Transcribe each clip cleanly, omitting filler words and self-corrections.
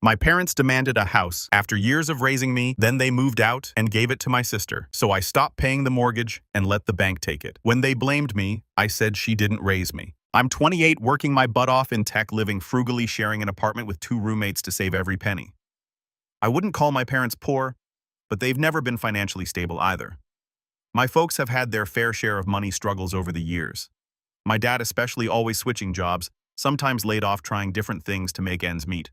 My parents demanded a house after years of raising me, then they moved out and gave it to my sister. So I stopped paying the mortgage and let the bank take it. When they blamed me, I said she didn't raise me. I'm 28, working my butt off in tech, living frugally, sharing an apartment with 2 roommates to save every penny. I wouldn't call my parents poor, but they've never been financially stable either. My folks have had their fair share of money struggles over the years. My dad especially, always switching jobs, sometimes laid off trying different things to make ends meet.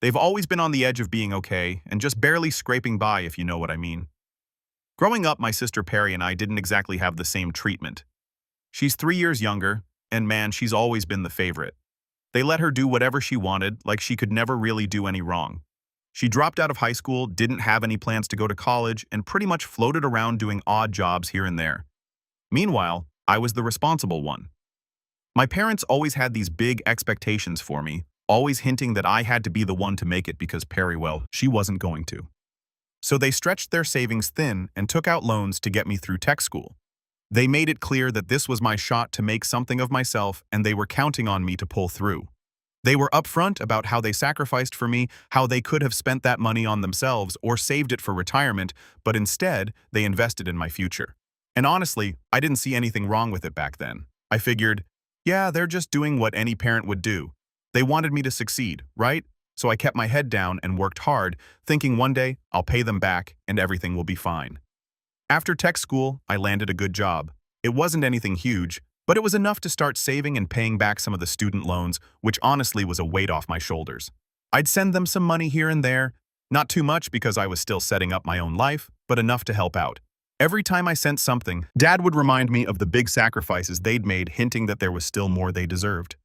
They've always been on the edge of being okay and just barely scraping by, if you know what I mean. Growing up, my sister Perry and I didn't exactly have the same treatment. She's 3 years younger, and man, she's always been the favorite. They let her do whatever she wanted, like she could never really do any wrong. She dropped out of high school, didn't have any plans to go to college, and pretty much floated around doing odd jobs here and there. Meanwhile, I was the responsible one. My parents always had these big expectations for me, always hinting that I had to be the one to make it because Perry, well, she wasn't going to. So they stretched their savings thin and took out loans to get me through tech school. They made it clear that this was my shot to make something of myself, and they were counting on me to pull through. They were upfront about how they sacrificed for me, how they could have spent that money on themselves or saved it for retirement, but instead, they invested in my future. And honestly, I didn't see anything wrong with it back then. I figured, yeah, they're just doing what any parent would do. They wanted me to succeed, right? So I kept my head down and worked hard, thinking one day I'll pay them back and everything will be fine. After tech school, I landed a good job. It wasn't anything huge, but it was enough to start saving and paying back some of the student loans, which honestly was a weight off my shoulders. I'd send them some money here and there, not too much because I was still setting up my own life, but enough to help out. Every time I sent something, Dad would remind me of the big sacrifices they'd made, hinting that there was still more they deserved.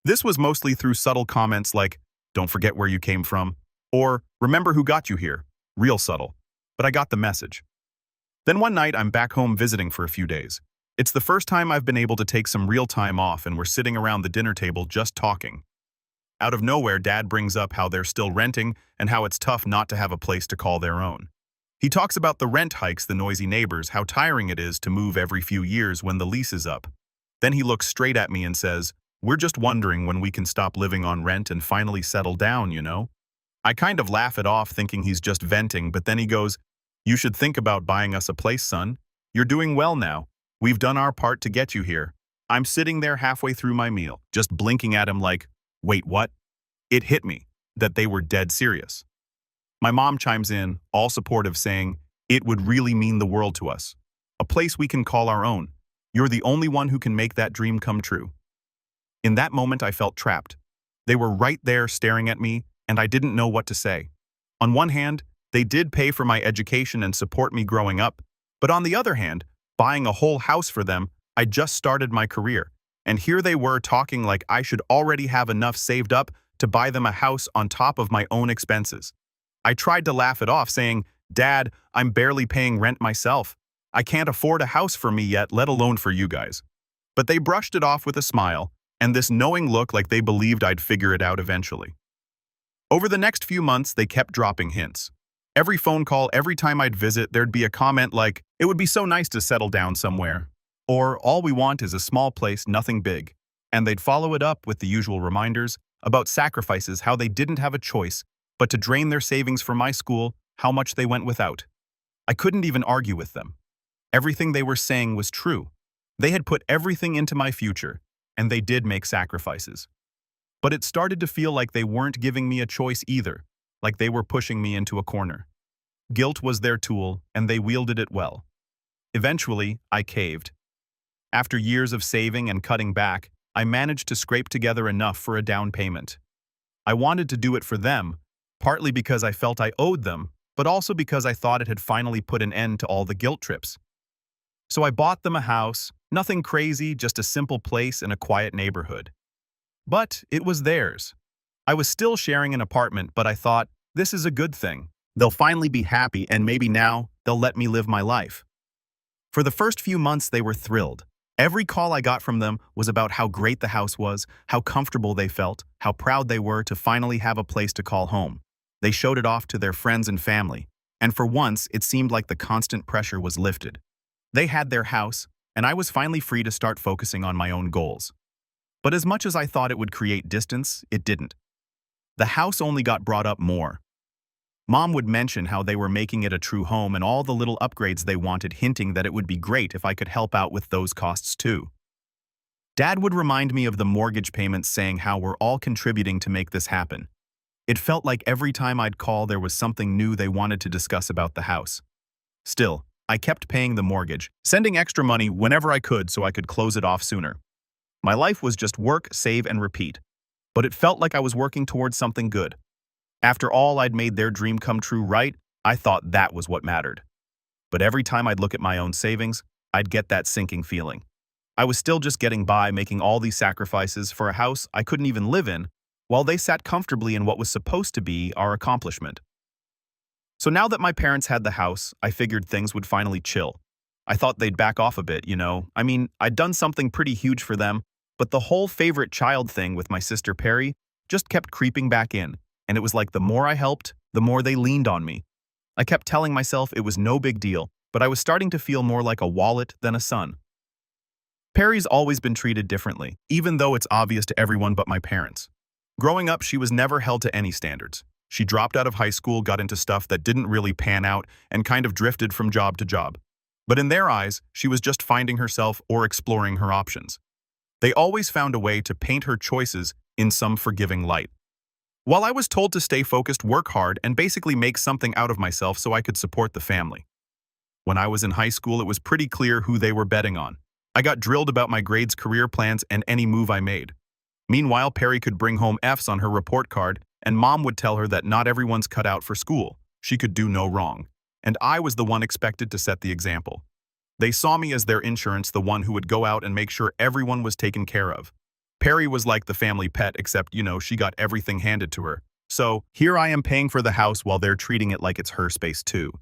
This was mostly through subtle comments like, "Don't forget where you came from," or "Remember who got you here." Real subtle, but I got the message. Then one night, I'm back home visiting for a few days. It's the first time I've been able to take some real time off, and we're sitting around the dinner table just talking. Out of nowhere, Dad brings up how they're still renting and how it's tough not to have a place to call their own. He talks about the rent hikes, the noisy neighbors, how tiring it is to move every few years when the lease is up. Then he looks straight at me and says, "We're just wondering when we can stop living on rent and finally settle down, you know?" I kind of laugh it off, thinking he's just venting, but then he goes, "You should think about buying us a place, son. You're doing well now. We've done our part to get you here." I'm sitting there halfway through my meal, just blinking at him like, wait, what? It hit me that they were dead serious. My mom chimes in, all supportive, saying, "It would really mean the world to us. A place we can call our own. You're the only one who can make that dream come true." In that moment, I felt trapped. They were right there staring at me, and I didn't know what to say. On one hand, they did pay for my education and support me growing up, but on the other hand, buying a whole house for them, I just started my career, and here they were talking like I should already have enough saved up to buy them a house on top of my own expenses. I tried to laugh it off, saying, "Dad, I'm barely paying rent myself. I can't afford a house for me yet, let alone for you guys." But they brushed it off with a smile, and this knowing look like they believed I'd figure it out eventually. Over the next few months, they kept dropping hints. Every phone call, every time I'd visit, there'd be a comment like, "It would be so nice to settle down somewhere," or "All we want is a small place, nothing big." And they'd follow it up with the usual reminders about sacrifices, how they didn't have a choice but to drain their savings for my school, how much they went without. I couldn't even argue with them. Everything they were saying was true. They had put everything into my future, and they did make sacrifices. But it started to feel like they weren't giving me a choice either, like they were pushing me into a corner. Guilt was their tool, and they wielded it well. Eventually, I caved. After years of saving and cutting back, I managed to scrape together enough for a down payment. I wanted to do it for them, partly because I felt I owed them, but also because I thought it had finally put an end to all the guilt trips. So I bought them a house, nothing crazy, just a simple place in a quiet neighborhood. But it was theirs. I was still sharing an apartment, but I thought, this is a good thing. They'll finally be happy, and maybe now they'll let me live my life. For the first few months, they were thrilled. Every call I got from them was about how great the house was, how comfortable they felt, how proud they were to finally have a place to call home. They showed it off to their friends and family, and for once, it seemed like the constant pressure was lifted. They had their house, and I was finally free to start focusing on my own goals. But as much as I thought it would create distance, it didn't. The house only got brought up more. Mom would mention how they were making it a true home and all the little upgrades they wanted, hinting that it would be great if I could help out with those costs too. Dad would remind me of the mortgage payments, saying how we're all contributing to make this happen. It felt like every time I'd call there was something new they wanted to discuss about the house. Still, I kept paying the mortgage, sending extra money whenever I could so I could close it off sooner. My life was just work, save, and repeat. But it felt like I was working towards something good. After all, I'd made their dream come true, right? I thought that was what mattered. But every time I'd look at my own savings, I'd get that sinking feeling. I was still just getting by, making all these sacrifices for a house I couldn't even live in, while they sat comfortably in what was supposed to be our accomplishment. So now that my parents had the house, I figured things would finally chill. I thought they'd back off a bit, I'd done something pretty huge for them, but the whole favorite child thing with my sister Perry just kept creeping back in, and it was like the more I helped, the more they leaned on me. I kept telling myself it was no big deal, but I was starting to feel more like a wallet than a son. Perry's always been treated differently, even though it's obvious to everyone but my parents. Growing up, she was never held to any standards. She dropped out of high school, got into stuff that didn't really pan out, and kind of drifted from job to job. But in their eyes, she was just finding herself or exploring her options. They always found a way to paint her choices in some forgiving light. While I was told to stay focused, work hard, and basically make something out of myself so I could support the family. When I was in high school, it was pretty clear who they were betting on. I got drilled about my grades, career plans, and any move I made. Meanwhile, Perry could bring home F's on her report card, and Mom would tell her that not everyone's cut out for school. She could do no wrong. And I was the one expected to set the example. They saw me as their insurance, the one who would go out and make sure everyone was taken care of. Perry was like the family pet, except, she got everything handed to her. So, here I am paying for the house while they're treating it like it's her space too.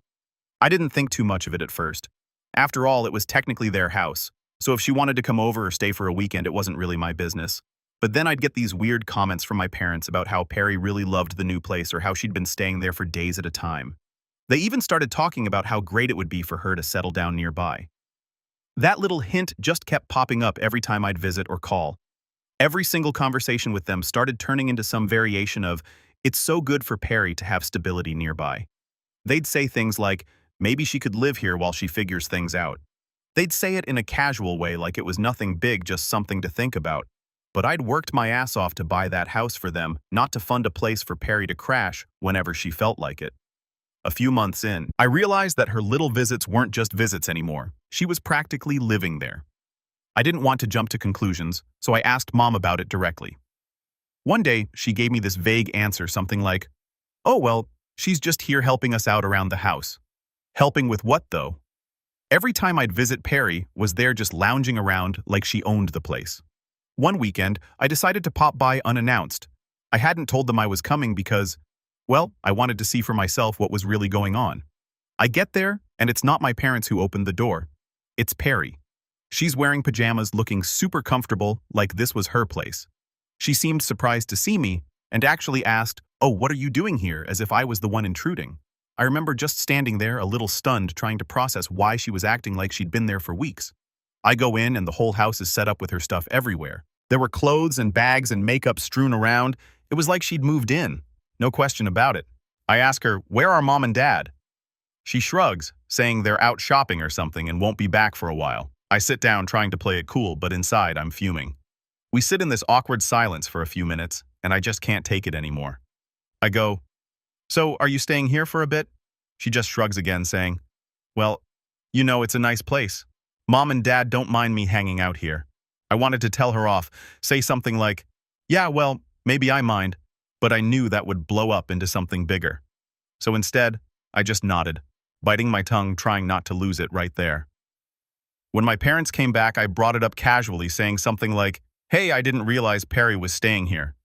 I didn't think too much of it at first. After all, it was technically their house. So if she wanted to come over or stay for a weekend, it wasn't really my business. But then I'd get these weird comments from my parents about how Perry really loved the new place or how she'd been staying there for days at a time. They even started talking about how great it would be for her to settle down nearby. That little hint just kept popping up every time I'd visit or call. Every single conversation with them started turning into some variation of, "It's so good for Perry to have stability nearby." They'd say things like, "Maybe she could live here while she figures things out." They'd say it in a casual way, like it was nothing big, just something to think about. But I'd worked my ass off to buy that house for them, not to fund a place for Perry to crash whenever she felt like it. A few months in, I realized that her little visits weren't just visits anymore. She was practically living there. I didn't want to jump to conclusions, so I asked Mom about it directly. One day, she gave me this vague answer, something like, "Oh, well, she's just here helping us out around the house." Helping with what, though? Every time I'd visit, Perry was there just lounging around like she owned the place. One weekend, I decided to pop by unannounced. I hadn't told them I was coming because, well, I wanted to see for myself what was really going on. I get there, and it's not my parents who opened the door. It's Perry. She's wearing pajamas, looking super comfortable, like this was her place. She seemed surprised to see me, and actually asked, "Oh, what are you doing here?" as if I was the one intruding. I remember just standing there, a little stunned, trying to process why she was acting like she'd been there for weeks. I go in, and the whole house is set up with her stuff everywhere. There were clothes and bags and makeup strewn around. It was like she'd moved in. No question about it. I ask her, "Where are Mom and Dad?" She shrugs, saying they're out shopping or something and won't be back for a while. I sit down trying to play it cool, but inside I'm fuming. We sit in this awkward silence for a few minutes, and I just can't take it anymore. I go, "So, are you staying here for a bit?" She just shrugs again, saying, "Well, it's a nice place. Mom and Dad don't mind me hanging out here." I wanted to tell her off, say something like, "Yeah, well, maybe I mind," but I knew that would blow up into something bigger. So instead, I just nodded, biting my tongue, trying not to lose it right there. When my parents came back, I brought it up casually, saying something like, "Hey, I didn't realize Perry was staying here."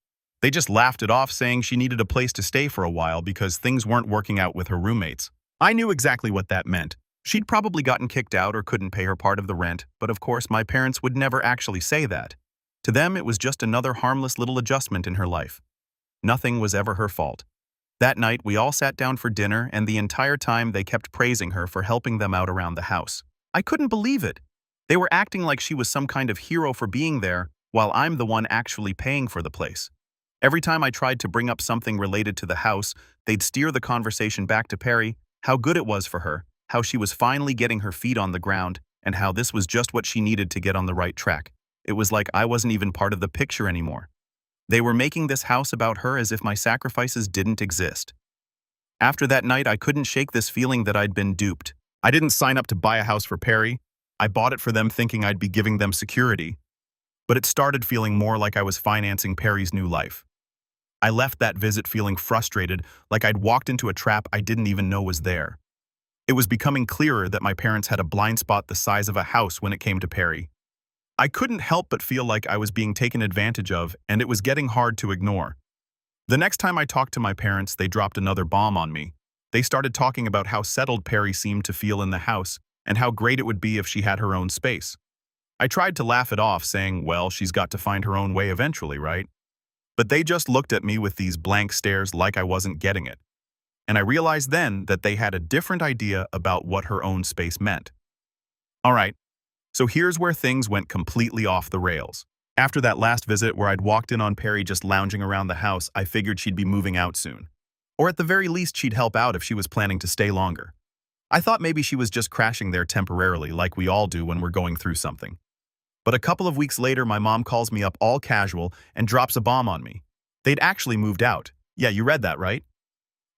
They just laughed it off, saying she needed a place to stay for a while because things weren't working out with her roommates. I knew exactly what that meant. She'd probably gotten kicked out or couldn't pay her part of the rent, but of course my parents would never actually say that. To them, it was just another harmless little adjustment in her life. Nothing was ever her fault. That night, we all sat down for dinner, and the entire time they kept praising her for helping them out around the house. I couldn't believe it. They were acting like she was some kind of hero for being there, while I'm the one actually paying for the place. Every time I tried to bring up something related to the house, they'd steer the conversation back to Perry, how good it was for her, how she was finally getting her feet on the ground, and how this was just what she needed to get on the right track. It was like I wasn't even part of the picture anymore. They were making this house about her as if my sacrifices didn't exist. After that night, I couldn't shake this feeling that I'd been duped. I didn't sign up to buy a house for Perry. I bought it for them thinking I'd be giving them security. But it started feeling more like I was financing Perry's new life. I left that visit feeling frustrated, like I'd walked into a trap I didn't even know was there. It was becoming clearer that my parents had a blind spot the size of a house when it came to Perry. I couldn't help but feel like I was being taken advantage of, and it was getting hard to ignore. The next time I talked to my parents, they dropped another bomb on me. They started talking about how settled Perry seemed to feel in the house, and how great it would be if she had her own space. I tried to laugh it off, saying, well, she's got to find her own way eventually, right? But they just looked at me with these blank stares like I wasn't getting it. And I realized then that they had a different idea about what her own space meant. All right, so here's where things went completely off the rails. After that last visit where I'd walked in on Perry just lounging around the house, I figured she'd be moving out soon. Or at the very least, she'd help out if she was planning to stay longer. I thought maybe she was just crashing there temporarily, like we all do when we're going through something. But a couple of weeks later, my mom calls me up all casual and drops a bomb on me. They'd actually moved out. Yeah, you read that, right?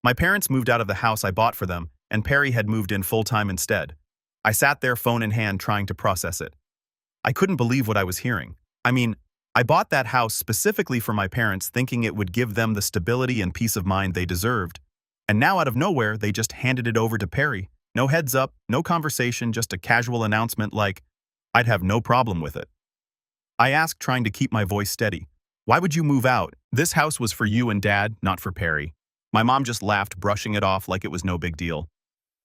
My parents moved out of the house I bought for them, and Perry had moved in full-time instead. I sat there, phone in hand, trying to process it. I couldn't believe what I was hearing. I mean, I bought that house specifically for my parents, thinking it would give them the stability and peace of mind they deserved. And now, out of nowhere, they just handed it over to Perry. No heads up, no conversation, just a casual announcement like, I'd have no problem with it. I asked, trying to keep my voice steady. Why would you move out? This house was for you and Dad, not for Perry. My mom just laughed, brushing it off like it was no big deal.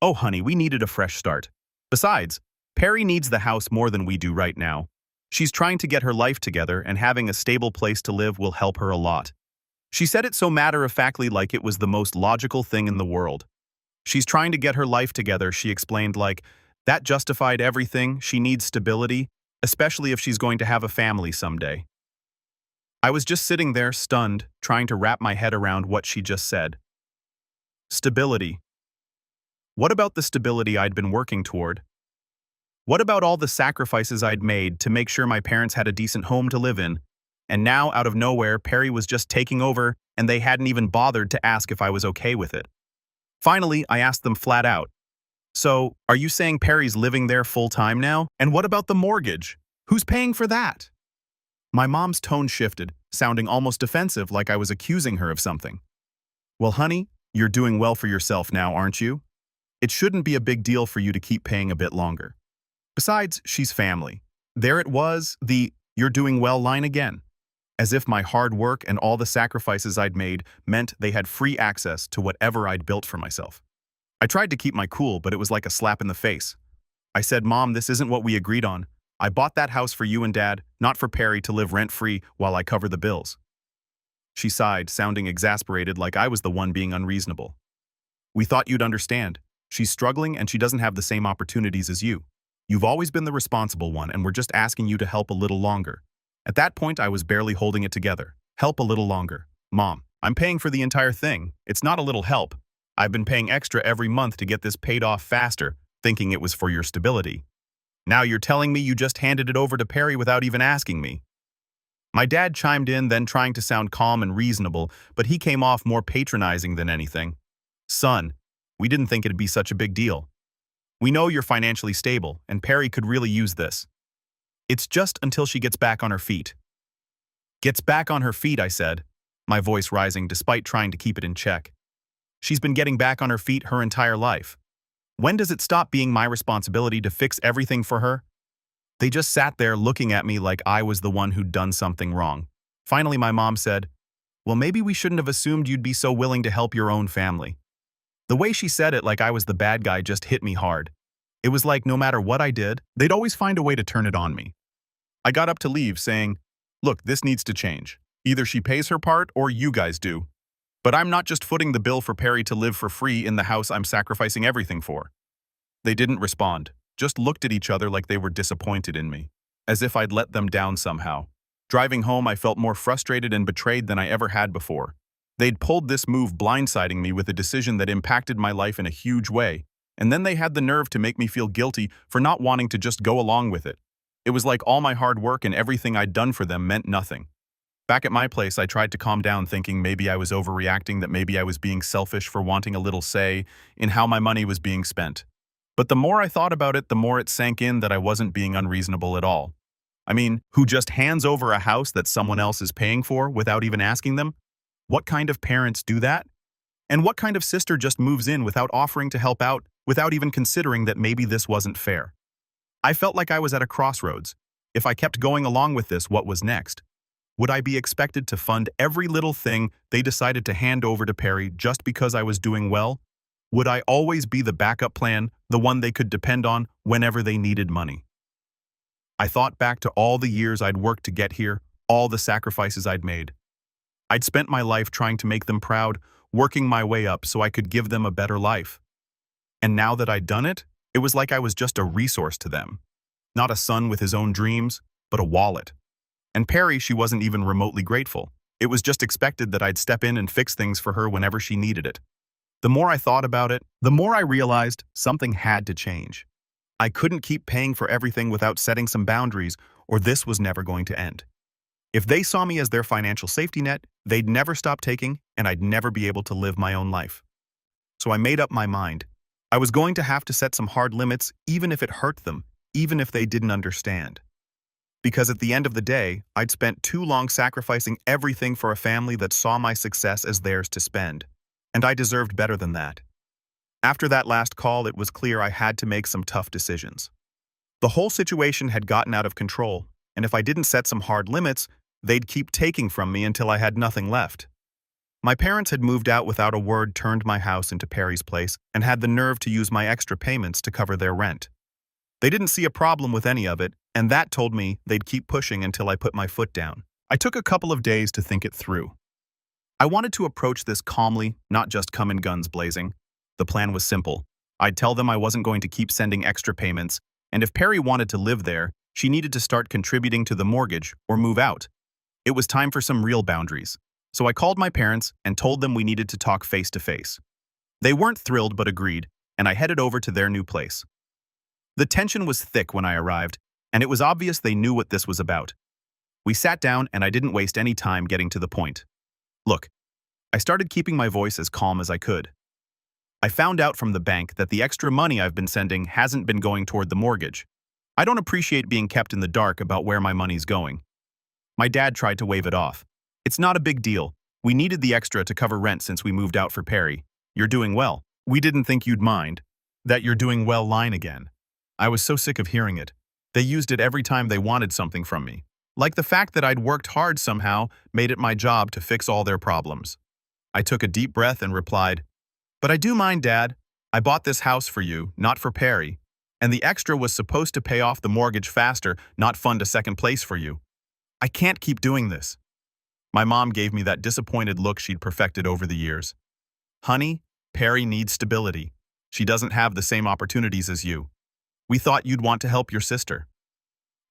Oh, honey, we needed a fresh start. Besides, Perry needs the house more than we do right now. She's trying to get her life together, and having a stable place to live will help her a lot. She said it so matter-of-factly, like it was the most logical thing in the world. She's trying to get her life together, she explained, like that justified everything. She needs stability, especially if she's going to have a family someday. I was just sitting there, stunned, trying to wrap my head around what she just said. Stability. What about the stability I'd been working toward? What about all the sacrifices I'd made to make sure my parents had a decent home to live in? And now, out of nowhere, Perry was just taking over, and they hadn't even bothered to ask if I was okay with it. Finally, I asked them flat out, so, are you saying Perry's living there full-time now? And what about the mortgage? Who's paying for that? My mom's tone shifted, sounding almost defensive, like I was accusing her of something. Well, honey, you're doing well for yourself now, aren't you? It shouldn't be a big deal for you to keep paying a bit longer. Besides, she's family. There it was, the "you're doing well" line again. As if my hard work and all the sacrifices I'd made meant they had free access to whatever I'd built for myself. I tried to keep my cool, but it was like a slap in the face. I said, Mom, this isn't what we agreed on. I bought that house for you and Dad, not for Perry to live rent-free while I cover the bills. She sighed, sounding exasperated, like I was the one being unreasonable. We thought you'd understand. She's struggling and she doesn't have the same opportunities as you. You've always been the responsible one, and we're just asking you to help a little longer. At that point, I was barely holding it together. Help a little longer. Mom, I'm paying for the entire thing. It's not a little help. I've been paying extra every month to get this paid off faster, thinking it was for your stability. Now you're telling me you just handed it over to Perry without even asking me. My dad chimed in, then trying to sound calm and reasonable, but he came off more patronizing than anything. Son, we didn't think it'd be such a big deal. We know you're financially stable, and Perry could really use this. It's just until she gets back on her feet. Gets back on her feet, I said, my voice rising despite trying to keep it in check. She's been getting back on her feet her entire life. When does it stop being my responsibility to fix everything for her? They just sat there looking at me like I was the one who'd done something wrong. Finally, my mom said, well, maybe we shouldn't have assumed you'd be so willing to help your own family. The way she said it, like I was the bad guy, just hit me hard. It was like no matter what I did, they'd always find a way to turn it on me. I got up to leave, saying, look, this needs to change. Either she pays her part or you guys do. But I'm not just footing the bill for Perry to live for free in the house I'm sacrificing everything for. They didn't respond, just looked at each other like they were disappointed in me, as if I'd let them down somehow. Driving home, I felt more frustrated and betrayed than I ever had before. They'd pulled this move blindsiding me with a decision that impacted my life in a huge way, and then they had the nerve to make me feel guilty for not wanting to just go along with it. It was like all my hard work and everything I'd done for them meant nothing. Back at my place, I tried to calm down, thinking maybe I was overreacting, that maybe I was being selfish for wanting a little say in how my money was being spent. But the more I thought about it, the more it sank in that I wasn't being unreasonable at all. I mean, who just hands over a house that someone else is paying for without even asking them? What kind of parents do that? And what kind of sister just moves in without offering to help out, without even considering that maybe this wasn't fair? I felt like I was at a crossroads. If I kept going along with this, what was next? Would I be expected to fund every little thing they decided to hand over to Perry just because I was doing well? Would I always be the backup plan, the one they could depend on whenever they needed money? I thought back to all the years I'd worked to get here, all the sacrifices I'd made. I'd spent my life trying to make them proud, working my way up so I could give them a better life. And now that I'd done it, it was like I was just a resource to them. Not a son with his own dreams, but a wallet. And Perry, she wasn't even remotely grateful. It was just expected that I'd step in and fix things for her whenever she needed it. The more I thought about it, the more I realized something had to change. I couldn't keep paying for everything without setting some boundaries, or this was never going to end. If they saw me as their financial safety net, they'd never stop taking, and I'd never be able to live my own life. So I made up my mind. I was going to have to set some hard limits, even if it hurt them, even if they didn't understand. Because at the end of the day, I'd spent too long sacrificing everything for a family that saw my success as theirs to spend. And I deserved better than that. After that last call, it was clear I had to make some tough decisions. The whole situation had gotten out of control, and if I didn't set some hard limits, they'd keep taking from me until I had nothing left. My parents had moved out without a word, turned my house into Perry's place, and had the nerve to use my extra payments to cover their rent. They didn't see a problem with any of it, and that told me they'd keep pushing until I put my foot down. I took a couple of days to think it through. I wanted to approach this calmly, not just come in guns blazing. The plan was simple. I'd tell them I wasn't going to keep sending extra payments, and if Perry wanted to live there, she needed to start contributing to the mortgage or move out. It was time for some real boundaries. So I called my parents and told them we needed to talk face to face. They weren't thrilled but agreed, and I headed over to their new place. The tension was thick when I arrived, and it was obvious they knew what this was about. We sat down and I didn't waste any time getting to the point. Look, I started keeping my voice as calm as I could. I found out from the bank that the extra money I've been sending hasn't been going toward the mortgage. I don't appreciate being kept in the dark about where my money's going. My dad tried to wave it off. It's not a big deal. We needed the extra to cover rent since we moved out for Perry. You're doing well. We didn't think you'd mind. That "you're doing well" line again. I was so sick of hearing it. They used it every time they wanted something from me. Like the fact that I'd worked hard somehow made it my job to fix all their problems. I took a deep breath and replied, "But I do mind, Dad. I bought this house for you, not for Perry. And the extra was supposed to pay off the mortgage faster, not fund a second place for you. I can't keep doing this." My mom gave me that disappointed look she'd perfected over the years. "Honey, Perry needs stability. She doesn't have the same opportunities as you. We thought you'd want to help your sister."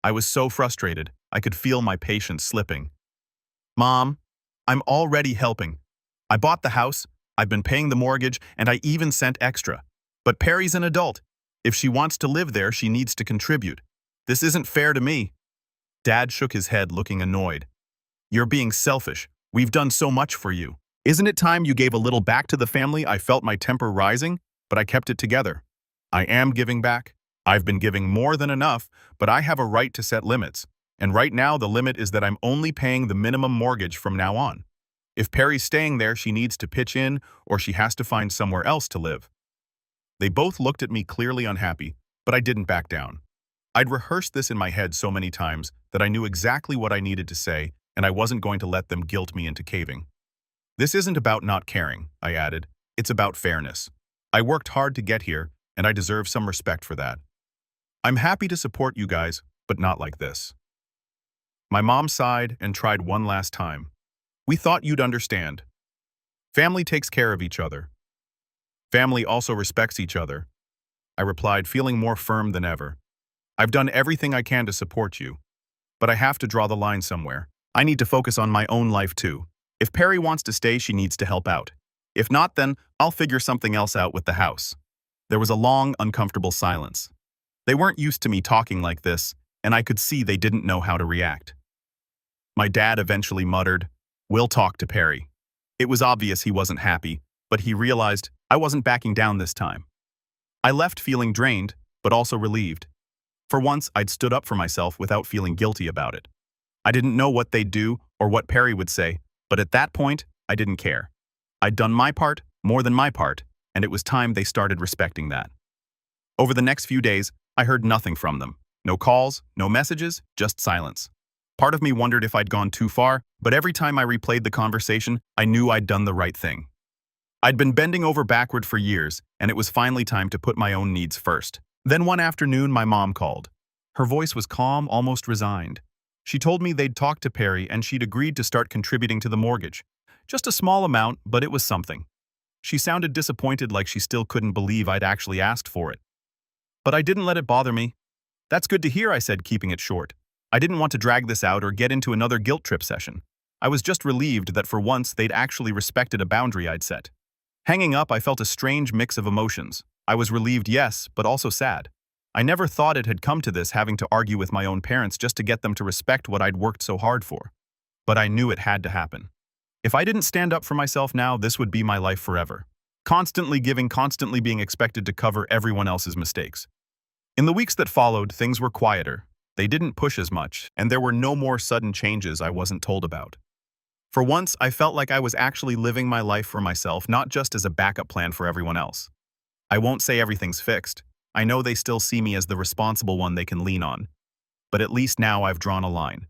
I was so frustrated, I could feel my patience slipping. "Mom, I'm already helping. I bought the house, I've been paying the mortgage, and I even sent extra. But Perry's an adult. If she wants to live there, she needs to contribute. This isn't fair to me." Dad shook his head, looking annoyed. "You're being selfish. We've done so much for you. Isn't it time you gave a little back to the family?" I felt my temper rising, but I kept it together. I am giving back. I've been giving more than enough, but I have a right to set limits. And right now the limit is that I'm only paying the minimum mortgage from now on. If Perry's staying there, she needs to pitch in, or she has to find somewhere else to live. They both looked at me clearly unhappy, but I didn't back down. I'd rehearsed this in my head so many times that I knew exactly what I needed to say, and I wasn't going to let them guilt me into caving. "This isn't about not caring," I added. "It's about fairness. I worked hard to get here, and I deserve some respect for that. I'm happy to support you guys, but not like this." My mom sighed and tried one last time. "We thought you'd understand. Family takes care of each other. Family also respects each other," I replied, feeling more firm than ever. "I've done everything I can to support you, but I have to draw the line somewhere. I need to focus on my own life too. If Perry wants to stay, she needs to help out. If not, then I'll figure something else out with the house. There was a long, uncomfortable silence. They weren't used to me talking like this, and I could see they didn't know how to react. My dad eventually muttered, "We'll talk to Perry." It was obvious he wasn't happy, but he realized I wasn't backing down this time. I left feeling drained, but also relieved. For once, I'd stood up for myself without feeling guilty about it. I didn't know what they'd do or what Perry would say, but at that point, I didn't care. I'd done my part, more than my part, and it was time they started respecting that. Over the next few days, I heard nothing from them. No calls, no messages, just silence. Part of me wondered if I'd gone too far, but every time I replayed the conversation, I knew I'd done the right thing. I'd been bending over backward for years, and it was finally time to put my own needs first. Then one afternoon, my mom called. Her voice was calm, almost resigned. She told me they'd talked to Perry and she'd agreed to start contributing to the mortgage. Just a small amount, but it was something. She sounded disappointed, like she still couldn't believe I'd actually asked for it. But I didn't let it bother me. "That's good to hear," I said, keeping it short. I didn't want to drag this out or get into another guilt trip session. I was just relieved that for once they'd actually respected a boundary I'd set. Hanging up, I felt a strange mix of emotions. I was relieved, yes, but also sad. I never thought it had come to this, having to argue with my own parents just to get them to respect what I'd worked so hard for. But I knew it had to happen. If I didn't stand up for myself now, this would be my life forever. Constantly giving, constantly being expected to cover everyone else's mistakes. In the weeks that followed, things were quieter. They didn't push as much, and there were no more sudden changes I wasn't told about. For once, I felt like I was actually living my life for myself, not just as a backup plan for everyone else. I won't say everything's fixed. I know they still see me as the responsible one they can lean on. But at least now I've drawn a line.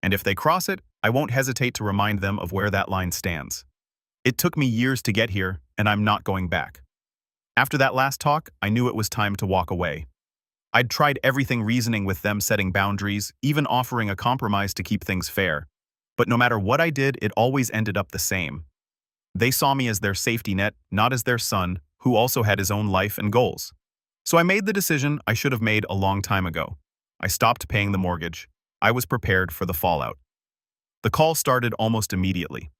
And if they cross it, I won't hesitate to remind them of where that line stands. It took me years to get here, and I'm not going back. After that last talk, I knew it was time to walk away. I'd tried everything, reasoning with them, setting boundaries, even offering a compromise to keep things fair. But no matter what I did, it always ended up the same. They saw me as their safety net, not as their son, who also had his own life and goals. So I made the decision I should have made a long time ago. I stopped paying the mortgage. I was prepared for the fallout. The call started almost immediately.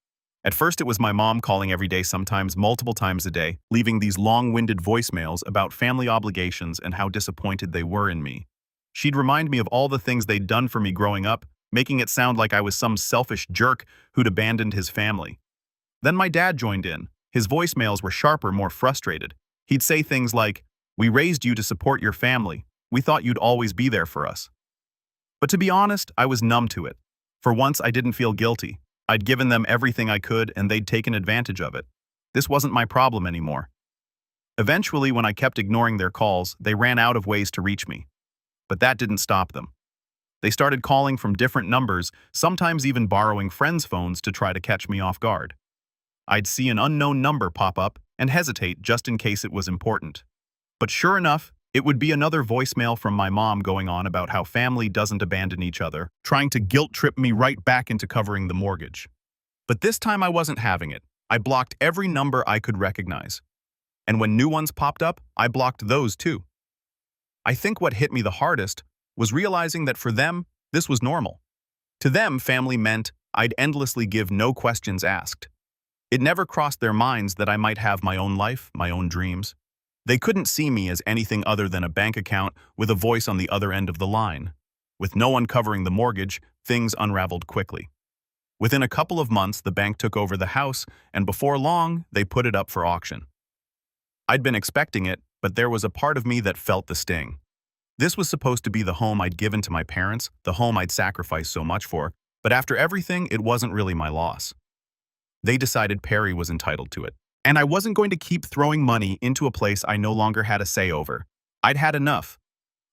At first, it was my mom calling every day, sometimes multiple times a day, leaving these long-winded voicemails about family obligations and how disappointed they were in me. She'd remind me of all the things they'd done for me growing up, making it sound like I was some selfish jerk who'd abandoned his family. Then my dad joined in. His voicemails were sharper, more frustrated. He'd say things like, "We raised you to support your family. We thought you'd always be there for us." But to be honest, I was numb to it. For once, I didn't feel guilty. I'd given them everything I could, and they'd taken advantage of it. This wasn't my problem anymore. Eventually, when I kept ignoring their calls, they ran out of ways to reach me. But that didn't stop them. They started calling from different numbers, sometimes even borrowing friends' phones to try to catch me off guard. I'd see an unknown number pop up and hesitate just in case it was important. But sure enough, it would be another voicemail from my mom going on about how family doesn't abandon each other, trying to guilt-trip me right back into covering the mortgage. But this time I wasn't having it. I blocked every number I could recognize. And when new ones popped up, I blocked those too. I think what hit me the hardest was realizing that for them, this was normal. To them, family meant I'd endlessly give, no questions asked. It never crossed their minds that I might have my own life, my own dreams. They couldn't see me as anything other than a bank account with a voice on the other end of the line. With no one covering the mortgage, things unraveled quickly. Within a couple of months, the bank took over the house, and before long, they put it up for auction. I'd been expecting it, but there was a part of me that felt the sting. This was supposed to be the home I'd given to my parents, the home I'd sacrificed so much for, but after everything, it wasn't really my loss. They decided Perry was entitled to it. And I wasn't going to keep throwing money into a place I no longer had a say over. I'd had enough.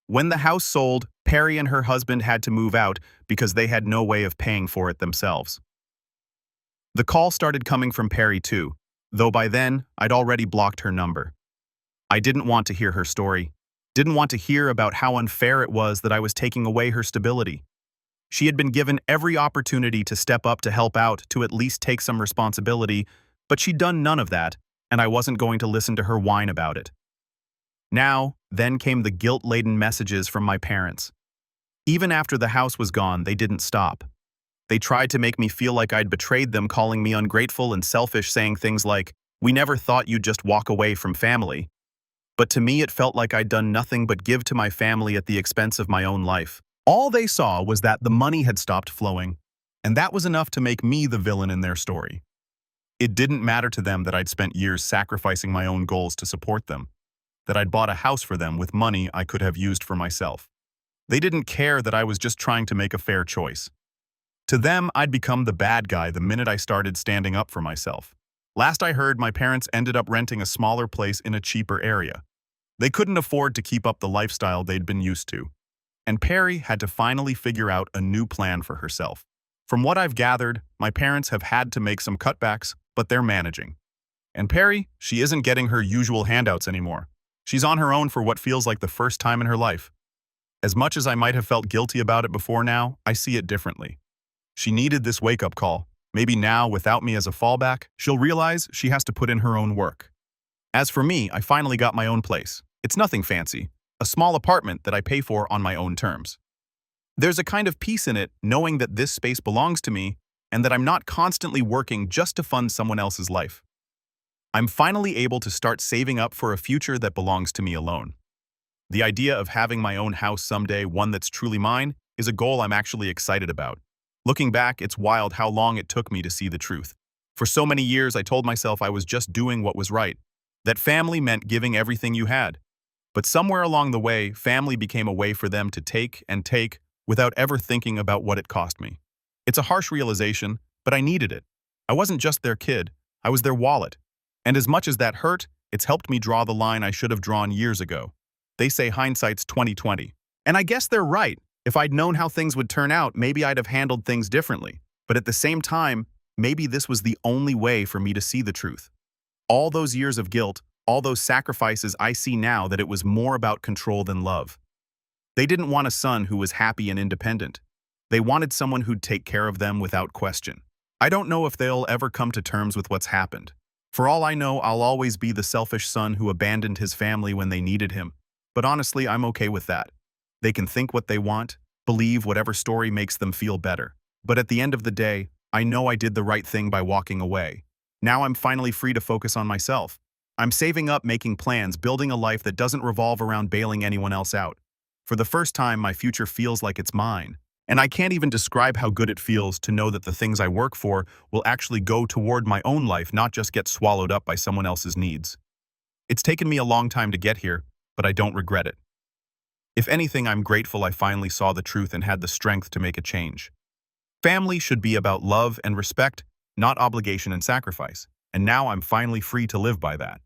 When the house sold, Perry and her husband had to move out because they had no way of paying for it themselves. The call started coming from Perry too, though by then I'd already blocked her number. I didn't want to hear her story, didn't want to hear about how unfair it was that I was taking away her stability. She had been given every opportunity to step up, to help out, to at least take some responsibility, but she'd done none of that, and I wasn't going to listen to her whine about it. Then came the guilt-laden messages from my parents. Even after the house was gone, they didn't stop. They tried to make me feel like I'd betrayed them, calling me ungrateful and selfish, saying things like, "We never thought you'd just walk away from family." But to me, it felt like I'd done nothing but give to my family at the expense of my own life. All they saw was that the money had stopped flowing, and that was enough to make me the villain in their story. It didn't matter to them that I'd spent years sacrificing my own goals to support them, that I'd bought a house for them with money I could have used for myself. They didn't care that I was just trying to make a fair choice. To them, I'd become the bad guy the minute I started standing up for myself. Last I heard, my parents ended up renting a smaller place in a cheaper area. They couldn't afford to keep up the lifestyle they'd been used to, and Perry had to finally figure out a new plan for herself. From what I've gathered, my parents have had to make some cutbacks, but they're managing. And Perry, she isn't getting her usual handouts anymore. She's on her own for what feels like the first time in her life. As much as I might have felt guilty about it before now, I see it differently. She needed this wake-up call. Maybe now, without me as a fallback, she'll realize she has to put in her own work. As for me, I finally got my own place. It's nothing fancy, a small apartment that I pay for on my own terms. There's a kind of peace in it, knowing that this space belongs to me and that I'm not constantly working just to fund someone else's life. I'm finally able to start saving up for a future that belongs to me alone. The idea of having my own house someday, one that's truly mine, is a goal I'm actually excited about. Looking back, it's wild how long it took me to see the truth. For so many years, I told myself I was just doing what was right, that family meant giving everything you had. But somewhere along the way, family became a way for them to take and take without ever thinking about what it cost me. It's a harsh realization, but I needed it. I wasn't just their kid, I was their wallet. And as much as that hurt, it's helped me draw the line I should have drawn years ago. They say hindsight's 20/20. And I guess they're right. If I'd known how things would turn out, maybe I'd have handled things differently. But at the same time, maybe this was the only way for me to see the truth. All those years of guilt, all those sacrifices, I see now that it was more about control than love. They didn't want a son who was happy and independent. They wanted someone who'd take care of them without question. I don't know if they'll ever come to terms with what's happened. For all I know, I'll always be the selfish son who abandoned his family when they needed him. But honestly, I'm okay with that. They can think what they want, believe whatever story makes them feel better. But at the end of the day, I know I did the right thing by walking away. Now I'm finally free to focus on myself. I'm saving up, making plans, building a life that doesn't revolve around bailing anyone else out. For the first time, my future feels like it's mine. And I can't even describe how good it feels to know that the things I work for will actually go toward my own life, not just get swallowed up by someone else's needs. It's taken me a long time to get here, but I don't regret it. If anything, I'm grateful I finally saw the truth and had the strength to make a change. Family should be about love and respect, not obligation and sacrifice. And now I'm finally free to live by that.